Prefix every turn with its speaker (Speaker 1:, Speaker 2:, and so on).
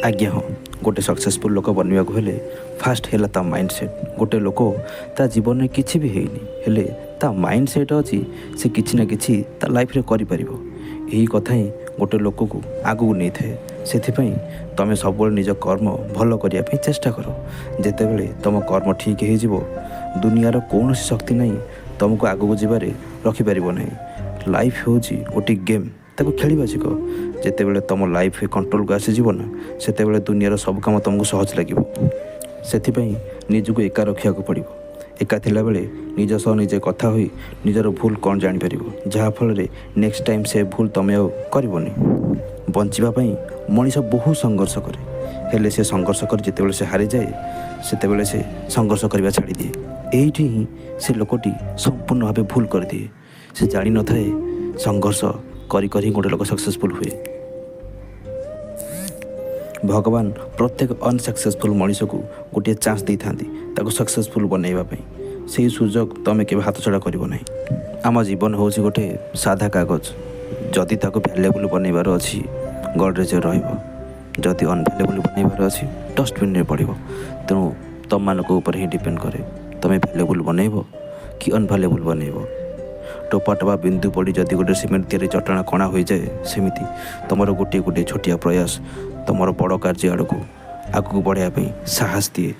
Speaker 1: ଆଜ୍ଞା ହଁ, ଗୋଟେ ସକ୍ସେସଫୁଲ୍ ଲୋକ ବନିବାକୁ ହେଲେ ଫାଷ୍ଟ ହେଲା ତା ମାଇଣ୍ଡ ସେଟ୍। ଗୋଟେ ଲୋକ ତା ଜୀବନରେ କିଛି ବି ହେଇନି ହେଲେ ତା ମାଇଣ୍ଡ ସେଟ୍ ଅଛି ସେ କିଛି ନା କିଛି ତା ଲାଇଫ୍ରେ କରିପାରିବ। ଏହି କଥା ହିଁ ଗୋଟେ ଲୋକକୁ ଆଗକୁ ନେଇଥାଏ। ସେଥିପାଇଁ ତୁମେ ସବୁବେଳେ ନିଜ କର୍ମ ଭଲ କରିବା ପାଇଁ ଚେଷ୍ଟା କର। ଯେତେବେଳେ ତୁମ କର୍ମ ଠିକ୍ ହେଇଯିବ ଦୁନିଆର କୌଣସି ଶକ୍ତି ନାହିଁ ତୁମକୁ ଆଗକୁ ଯିବାରେ ରଖିପାରିବ ନାହିଁ। ଲାଇଫ୍ ହେଉଛି ଗୋଟିଏ ଗେମ୍, ତାକୁ ଖେଳିବା ଶିଖ। ଯେତେବେଳେ ତୁମ ଲାଇଫ୍ କଣ୍ଟ୍ରୋଲକୁ ଆସିଯିବ ନା ସେତେବେଳେ ଦୁନିଆର ସବୁ କାମ ତୁମକୁ ସହଜ ଲାଗିବ। ସେଥିପାଇଁ ନିଜକୁ ଏକା ରଖିବାକୁ ପଡ଼ିବ। ଏକା ଥିଲାବେଳେ ନିଜ ସହ ନିଜେ କଥା ହୋଇ ନିଜର ଭୁଲ କ'ଣ ଜାଣିପାରିବ, ଯାହାଫଳରେ ନେକ୍ସଟ ଟାଇମ୍ ସେ ଭୁଲ ତୁମେ ଆଉ କରିବନି। ବଞ୍ଚିବା ପାଇଁ ମଣିଷ ବହୁ ସଂଘର୍ଷ କରେ, ହେଲେ ସେ ସଂଘର୍ଷ କରି ଯେତେବେଳେ ସେ ହାରିଯାଏ ସେତେବେଳେ ସେ ସଂଘର୍ଷ କରିବା ଛାଡ଼ିଦିଏ। ଏଇଠି ହିଁ ସେ ଲୋକଟି ସମ୍ପୂର୍ଣ୍ଣ ଭାବେ ଭୁଲ କରିଦିଏ। ସେ ଜାଣିନଥାଏ ସଂଘର୍ଷ କରି କରି ଗୋଟେ ଲୋକ ସକ୍ସେସଫୁଲ୍ ହୁଏ। ଭଗବାନ ପ୍ରତ୍ୟେକ ଅନସକ୍ସେସଫୁଲ୍ ମଣିଷକୁ ଗୋଟିଏ ଚାନ୍ସ ଦେଇଥାନ୍ତି ତାକୁ ସକ୍ସେସଫୁଲ୍ ବନାଇବା ପାଇଁ। ସେହି ସୁଯୋଗ ତୁମେ କେବେ ହାତଛଡ଼ା କରିବ ନାହିଁ। ଆମ ଜୀବନ ହେଉଛି ଗୋଟେ ସାଧା କାଗଜ। ଯଦି ତାକୁ ଭ୍ୟାଲୁଏବୁଲ୍ ବନାଇବାର ଅଛି ଗଡ଼ରେଜରେ ରହିବ, ଯଦି ଅନଭ୍ୟାଲୁଏବୁଲ୍ ବନାଇବାର ଅଛି ଡଷ୍ଟବିନ୍ରେ ପଡ଼ିବ। ତେଣୁ ତୁମମାନଙ୍କ ଉପରେ ହିଁ ଡିପେଣ୍ଡ କରେ ତୁମେ ଭ୍ୟାଲୁଏବୁଲ୍ ବନାଇବ କି ଅନଭ୍ୟାଲୁଏବୁଲ୍ ବନାଇବ। ଟୋପା ଟୋପା ବିନ୍ଦୁ ପଡ଼ି ଯଦି ଗୋଟେ ସିମେଣ୍ଟ ତିଆରି ଚଟାଣ କଣା ହୋଇଯାଏ, ସେମିତି ତୁମର ଗୋଟିଏ ଗୋଟିଏ ଛୋଟିଆ ପ୍ରୟାସ ତୁମର ବଡ଼ କାର୍ଯ୍ୟ ଆଡ଼କୁ ଆଗକୁ ବଢ଼ାଇବା ପାଇଁ ସାହସ ଦିଏ।